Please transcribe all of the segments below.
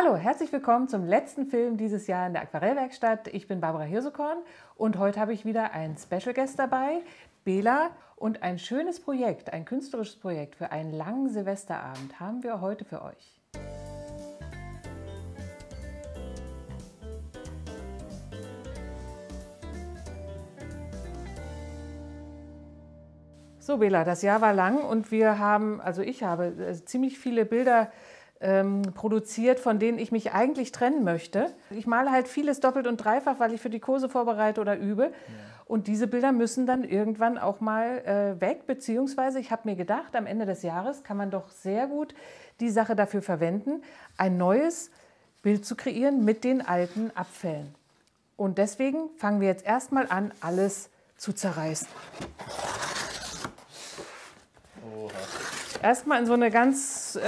Hallo, herzlich willkommen zum letzten Film dieses Jahr in der Aquarellwerkstatt. Ich bin Barbara Hirsekorn und heute habe ich wieder einen Special Guest dabei, Bela. Und ein schönes Projekt, ein künstlerisches Projekt für einen langen Silvesterabend haben wir heute für euch. So Bela, das Jahr war lang und ich habe ziemlich viele Bilder produziert, von denen ich mich eigentlich trennen möchte. Ich male halt vieles doppelt und dreifach, weil ich für die Kurse vorbereite oder übe. Ja. Und diese Bilder müssen dann irgendwann auch mal weg, beziehungsweise ich habe mir gedacht, am Ende des Jahres kann man doch sehr gut die Sache dafür verwenden, ein neues Bild zu kreieren mit den alten Abfällen. Und deswegen fangen wir jetzt erstmal an, alles zu zerreißen. Erstmal in so eine ganz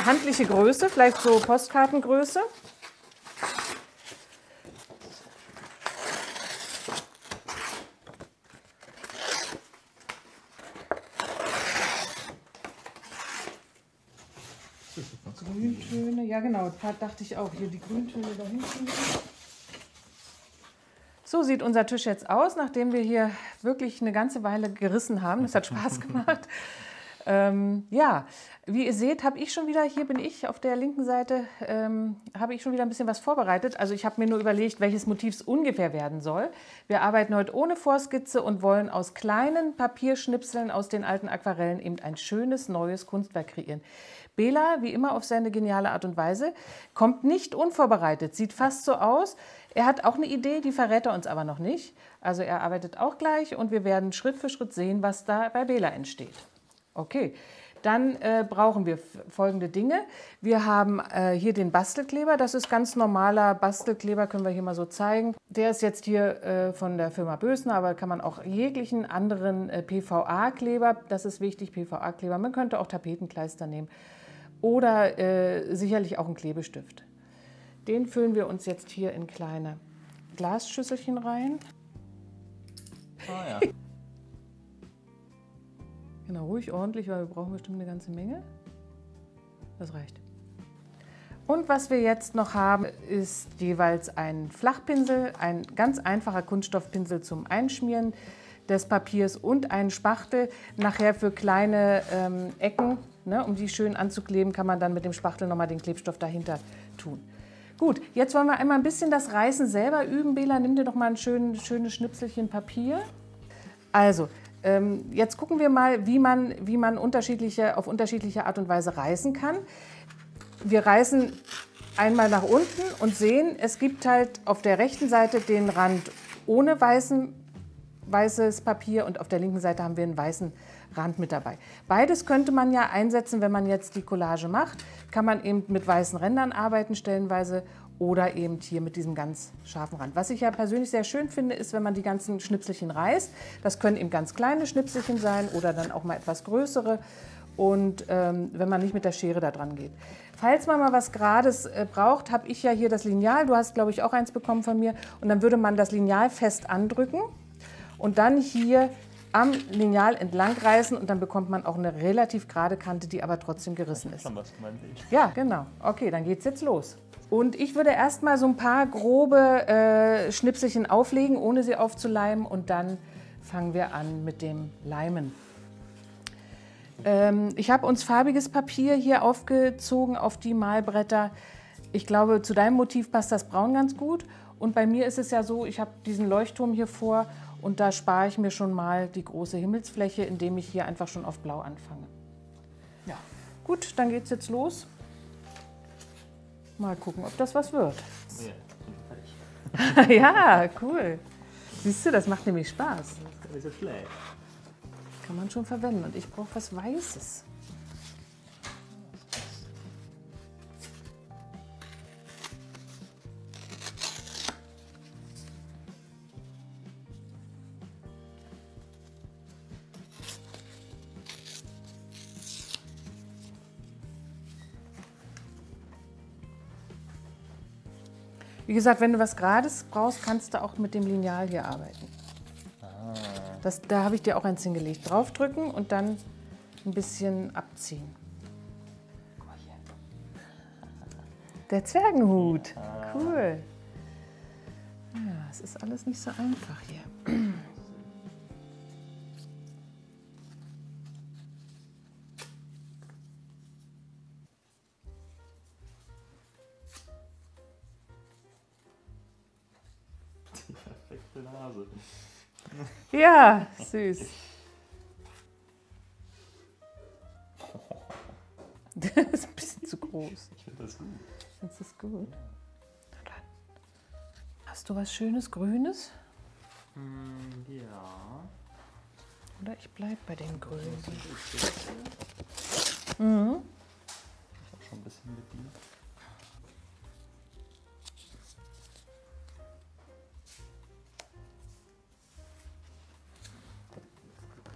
handliche Größe, vielleicht so Postkartengröße. Grüntöne, ja genau, dachte ich auch, hier die Grüntöne da hinten. So sieht unser Tisch jetzt aus, nachdem wir hier wirklich eine ganze Weile gerissen haben. Das hat Spaß gemacht. Ja, wie ihr seht, hier bin ich auf der linken Seite, habe ich schon wieder ein bisschen was vorbereitet. Also ich habe mir nur überlegt, welches Motiv es ungefähr werden soll. Wir arbeiten heute ohne Vorskizze und wollen aus kleinen Papierschnipseln aus den alten Aquarellen eben ein schönes neues Kunstwerk kreieren. Bela, wie immer auf seine geniale Art und Weise, kommt nicht unvorbereitet, sieht fast so aus. Er hat auch eine Idee, die verrät er uns aber noch nicht. Also er arbeitet auch gleich und wir werden Schritt für Schritt sehen, was da bei Bela entsteht. Okay, dann brauchen wir folgende Dinge. Wir haben hier den Bastelkleber, das ist ganz normaler Bastelkleber, können wir hier mal so zeigen. Der ist jetzt hier von der Firma Bösner, aber kann man auch jeglichen anderen PVA-Kleber, das ist wichtig, PVA-Kleber. Man könnte auch Tapetenkleister nehmen oder sicherlich auch einen Klebestift. Den füllen wir uns jetzt hier in kleine Glasschüsselchen rein. Ah ja. Genau, ruhig ordentlich, weil wir brauchen bestimmt eine ganze Menge. Das reicht. Und was wir jetzt noch haben, ist jeweils ein Flachpinsel, ein ganz einfacher Kunststoffpinsel zum Einschmieren des Papiers und einen Spachtel. Nachher für kleine Ecken, ne, um die schön anzukleben, kann man dann mit dem Spachtel nochmal den Klebstoff dahinter tun. Gut, jetzt wollen wir einmal ein bisschen das Reißen selber üben. Bela, nimm dir doch mal ein schönes Schnipselchen Papier. Also, jetzt gucken wir mal, wie man auf unterschiedliche Art und Weise reißen kann. Wir reißen einmal nach unten und sehen, es gibt halt auf der rechten Seite den Rand ohne weißes Papier und auf der linken Seite haben wir einen weißen Rand mit dabei. Beides könnte man ja einsetzen, wenn man jetzt die Collage macht. Kann man eben mit weißen Rändern arbeiten stellenweise oder eben hier mit diesem ganz scharfen Rand. Was ich ja persönlich sehr schön finde, ist, wenn man die ganzen Schnipselchen reißt. Das können eben ganz kleine Schnipselchen sein oder dann auch mal etwas größere. Und wenn man nicht mit der Schere da dran geht. Falls man mal was Gerades braucht, habe ich ja hier das Lineal. Du hast, glaube ich, auch eins bekommen von mir. Und dann würde man das Lineal fest andrücken und dann hier am Lineal entlang reißen und dann bekommt man auch eine relativ gerade Kante, die aber trotzdem gerissen ist. Ja, genau. Okay, dann geht's jetzt los. Und ich würde erstmal so ein paar grobe Schnipselchen auflegen, ohne sie aufzuleimen. Und dann fangen wir an mit dem Leimen. Ich habe uns farbiges Papier hier aufgezogen auf die Malbretter. Ich glaube, zu deinem Motiv passt das Braun ganz gut. Und bei mir ist es ja so, ich habe diesen Leuchtturm hier vor und da spare ich mir schon mal die große Himmelsfläche, indem ich hier einfach schon auf Blau anfange. Ja, gut, dann geht's jetzt los. Mal gucken, ob das was wird. Ja, ja, cool. Siehst du, das macht nämlich Spaß. Das ist nicht so schlecht. Kann man schon verwenden. Und ich brauche was Weißes. Wie gesagt, wenn du was Gerades brauchst, kannst du auch mit dem Lineal hier arbeiten. Da habe ich dir auch eins hingelegt. Draufdrücken und dann ein bisschen abziehen. Der Zwergenhut. Ja. Cool. Ja, es ist alles nicht so einfach hier. Die perfekte Nase. Ja, süß. Das ist ein bisschen zu groß. Ich finde das gut. Findest du das gut? Na dann. Hast du was Schönes Grünes? Ja. Oder ich bleib bei dem Grünen. Ich habe schon ein bisschen bedient.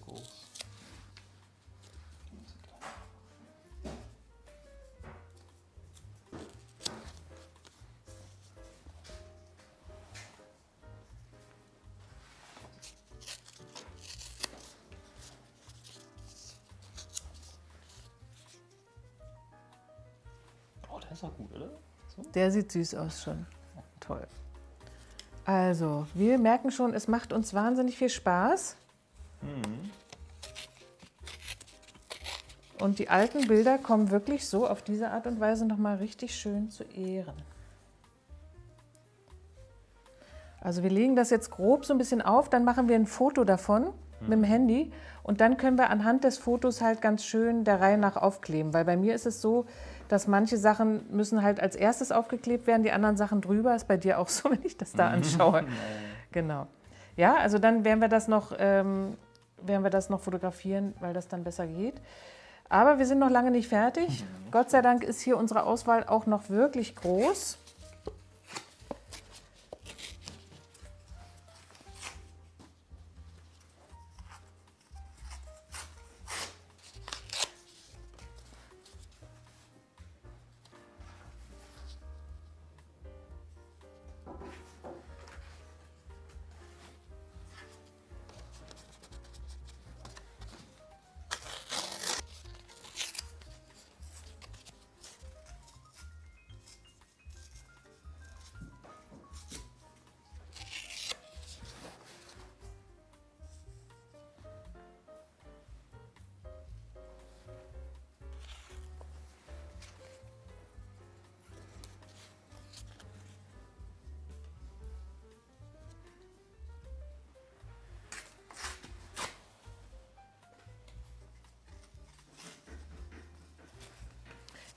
Groß. Oh, der ist auch gut, oder? So? Der sieht süß aus schon. Toll. Also, wir merken schon, es macht uns wahnsinnig viel Spaß. Und die alten Bilder kommen wirklich so auf diese Art und Weise nochmal richtig schön zu Ehren. Also wir legen das jetzt grob so ein bisschen auf, dann machen wir ein Foto davon mit dem Handy und dann können wir anhand des Fotos halt ganz schön der Reihe nach aufkleben. Weil bei mir ist es so, dass manche Sachen müssen halt als erstes aufgeklebt werden, die anderen Sachen drüber. Ist bei dir auch so, wenn ich das da anschaue. Genau. Ja, also dann werden wir das noch fotografieren, weil das dann besser geht. Aber wir sind noch lange nicht fertig. Gott sei Dank ist hier unsere Auswahl auch noch wirklich groß.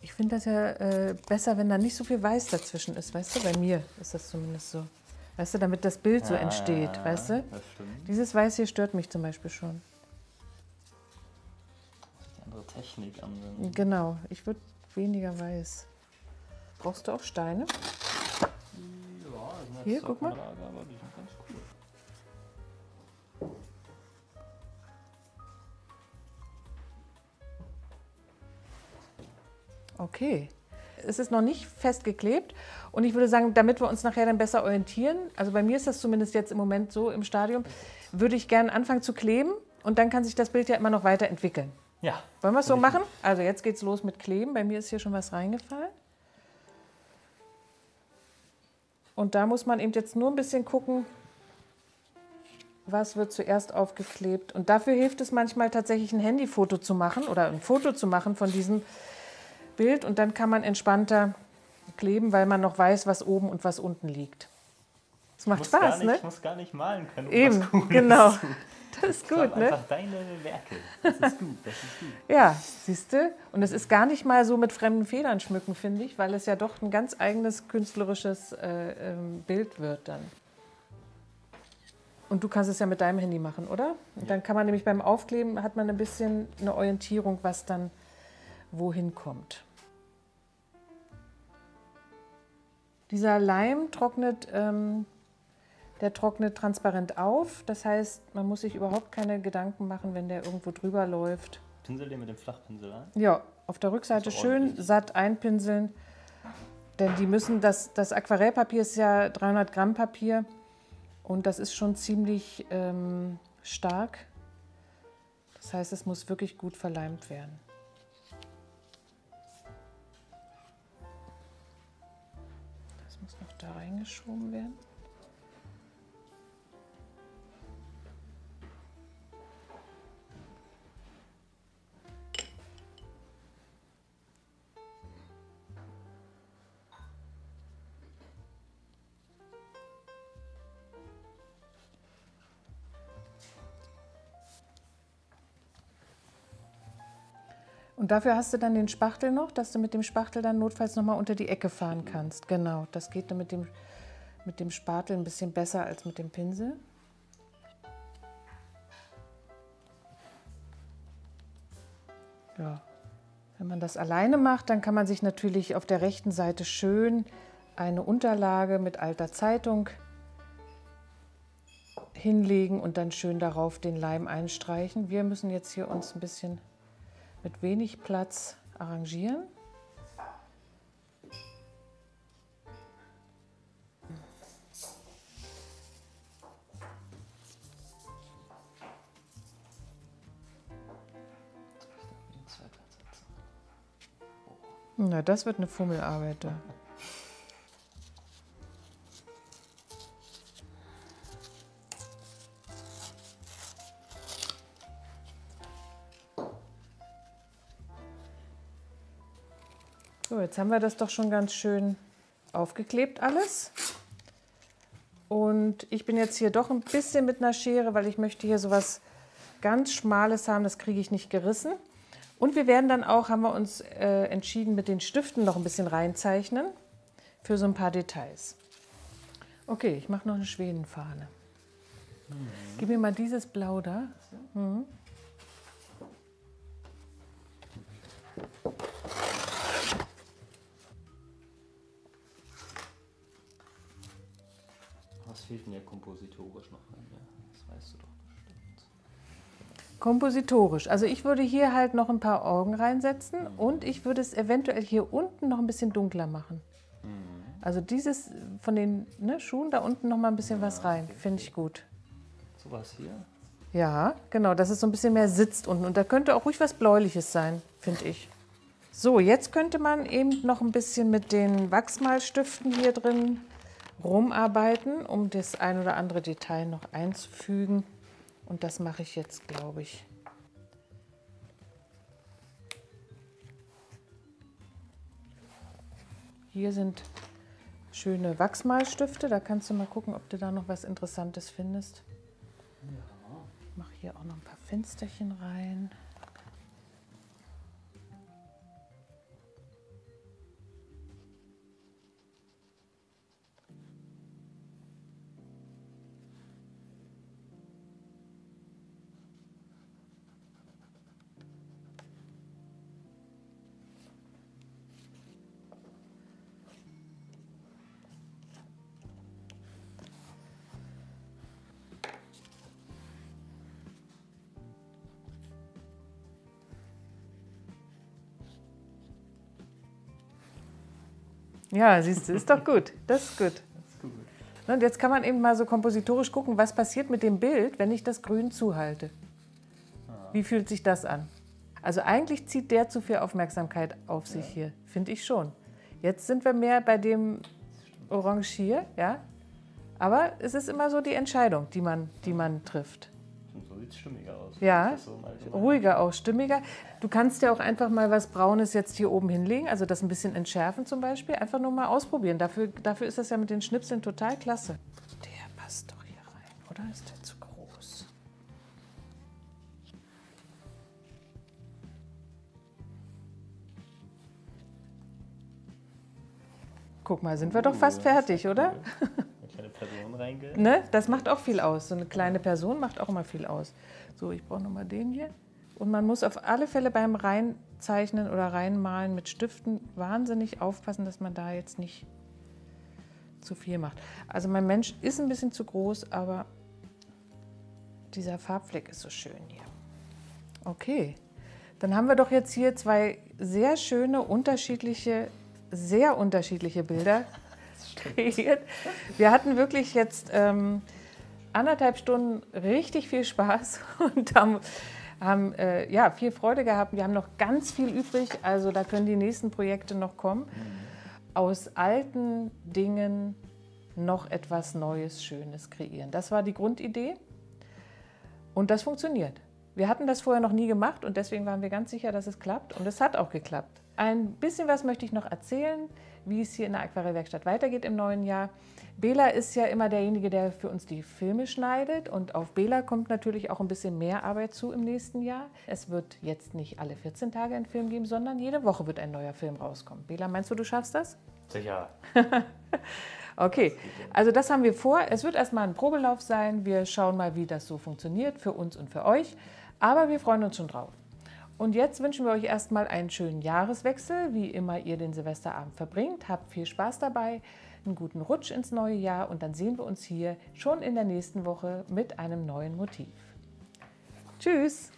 Ich finde das ja besser, wenn da nicht so viel Weiß dazwischen ist, weißt du? Bei mir ist das zumindest so. Weißt du, damit das Bild so entsteht, weißt du? Das stimmt. Dieses Weiß hier stört mich zum Beispiel schon. Die andere Technik anwenden. Genau, ich würde weniger Weiß. Brauchst du auch Steine? Ja, also Hier, guck mal. Aber die sind ganz cool. Okay. Es ist noch nicht festgeklebt und ich würde sagen, damit wir uns nachher dann besser orientieren, also bei mir ist das zumindest jetzt im Moment so im Stadium, würde ich gerne anfangen zu kleben und dann kann sich das Bild ja immer noch weiterentwickeln. Ja. Wollen wir es so machen? Also jetzt geht's los mit Kleben. Bei mir ist hier schon was reingefallen. Und da muss man eben jetzt nur ein bisschen gucken, was wird zuerst aufgeklebt. Und dafür hilft es manchmal tatsächlich ein Handyfoto zu machen oder ein Foto zu machen von diesem Bild. Und dann kann man entspannter kleben, weil man noch weiß, was oben und was unten liegt. Das macht Spaß, ne? Ich muss gar nicht malen können. Um Eben, was Cooles genau. zu tun. Das ist Ich gut, glaub ne? einfach deine Werke. Das ist gut, das ist gut. Ja, siehst du? Und es ist gar nicht mal so mit fremden Federn schmücken, finde ich, weil es ja doch ein ganz eigenes künstlerisches Bild wird dann. Und du kannst es ja mit deinem Handy machen, oder? Und dann kann man nämlich beim Aufkleben, hat man ein bisschen eine Orientierung, was dann wohin kommt. Dieser Leim trocknet, der trocknet transparent auf. Das heißt, man muss sich überhaupt keine Gedanken machen, wenn der irgendwo drüber läuft. Pinsel den mit dem Flachpinsel ein? Ja, auf der Rückseite So schön ordentlich. satt einpinseln. Denn die müssen, das Aquarellpapier ist ja 300 Gramm Papier und das ist schon ziemlich stark. Das heißt, es muss wirklich gut verleimt werden. muss noch da reingeschoben werden. Und dafür hast du dann den Spachtel noch, dass du mit dem Spachtel dann notfalls noch mal unter die Ecke fahren kannst. Genau, das geht dann mit dem Spatel ein bisschen besser als mit dem Pinsel. Ja, wenn man das alleine macht, dann kann man sich natürlich auf der rechten Seite schön eine Unterlage mit alter Zeitung hinlegen und dann schön darauf den Leim einstreichen. Wir müssen jetzt hier uns ein bisschen mit wenig Platz arrangieren. Na, das wird eine Fummelarbeit da. So, jetzt haben wir das doch schon ganz schön aufgeklebt alles. Und ich bin jetzt hier doch ein bisschen mit einer Schere, weil ich möchte hier so was ganz Schmales haben, das kriege ich nicht gerissen. Und wir werden dann auch, haben wir uns entschieden, mit den Stiften noch ein bisschen reinzeichnen für so ein paar Details. Okay, ich mache noch eine Schwedenfahne. Gib mir mal dieses Blau da. Mhm. Was fehlt denn ja kompositorisch noch rein? Ja, das weißt du doch bestimmt. Kompositorisch. Also ich würde hier halt noch ein paar Augen reinsetzen und ich würde es eventuell hier unten noch ein bisschen dunkler machen. Also dieses von den Schuhen da unten noch mal ein bisschen was rein. Finde ich gut. So was hier? Ja, genau, dass es so ein bisschen mehr sitzt unten. Und da könnte auch ruhig was Bläuliches sein, finde ich. So, jetzt könnte man eben noch ein bisschen mit den Wachsmalstiften hier drin rumarbeiten, um das ein oder andere Detail noch einzufügen. Und das mache ich jetzt, glaube ich. Hier sind schöne Wachsmalstifte. Da kannst du mal gucken, ob du da noch was Interessantes findest. Ich mache hier auch noch ein paar Fensterchen rein. Ja, siehst du, ist doch gut. Das ist gut. Das ist gut. Und jetzt kann man eben mal so kompositorisch gucken, was passiert mit dem Bild, wenn ich das Grün zuhalte. Wie fühlt sich das an? Also eigentlich zieht der zu viel Aufmerksamkeit auf sich hier, finde ich schon. Jetzt sind wir mehr bei dem Orange hier, ja. Aber es ist immer so die Entscheidung, die man trifft. So sieht es stimmiger aus. Ja, so ruhiger auch, stimmiger. Du kannst ja auch einfach mal was Braunes jetzt hier oben hinlegen, also das ein bisschen entschärfen zum Beispiel. Einfach nur mal ausprobieren. Dafür ist das ja mit den Schnipseln total klasse. Der passt doch hier rein, oder? Ist der zu groß? Guck mal, sind wir doch fast fertig, oder? Eine kleine Person reinge. Ne? Das macht auch viel aus. So eine kleine Person macht auch immer viel aus. So, ich brauche nochmal den hier. Und man muss auf alle Fälle beim Reinzeichnen oder Reinmalen mit Stiften wahnsinnig aufpassen, dass man da jetzt nicht zu viel macht. Also mein Mensch ist ein bisschen zu groß, aber dieser Farbfleck ist so schön hier. Okay, dann haben wir doch jetzt hier zwei sehr schöne, sehr unterschiedliche Bilder kreiert. Wir hatten wirklich jetzt 1,5 Stunden richtig viel Spaß und haben viel Freude gehabt. Wir haben noch ganz viel übrig, also da können die nächsten Projekte noch kommen. aus alten Dingen noch etwas Neues, Schönes kreieren. Das war die Grundidee und das funktioniert. Wir hatten das vorher noch nie gemacht und deswegen waren wir ganz sicher, dass es klappt und es hat auch geklappt. Ein bisschen was möchte ich noch erzählen, wie es hier in der Aquarellwerkstatt weitergeht im neuen Jahr. Bela ist ja immer derjenige, der für uns die Filme schneidet und auf Bela kommt natürlich auch ein bisschen mehr Arbeit zu im nächsten Jahr. Es wird jetzt nicht alle 14 Tage einen Film geben, sondern jede Woche wird ein neuer Film rauskommen. Bela, meinst du schaffst das? Sicher. Okay, also das haben wir vor. Es wird erstmal ein Probelauf sein. Wir schauen mal, wie das so funktioniert für uns und für euch. Aber wir freuen uns schon drauf. Und jetzt wünschen wir euch erstmal einen schönen Jahreswechsel, wie immer ihr den Silvesterabend verbringt. Habt viel Spaß dabei, einen guten Rutsch ins neue Jahr und dann sehen wir uns hier schon in der nächsten Woche mit einem neuen Motiv. Tschüss!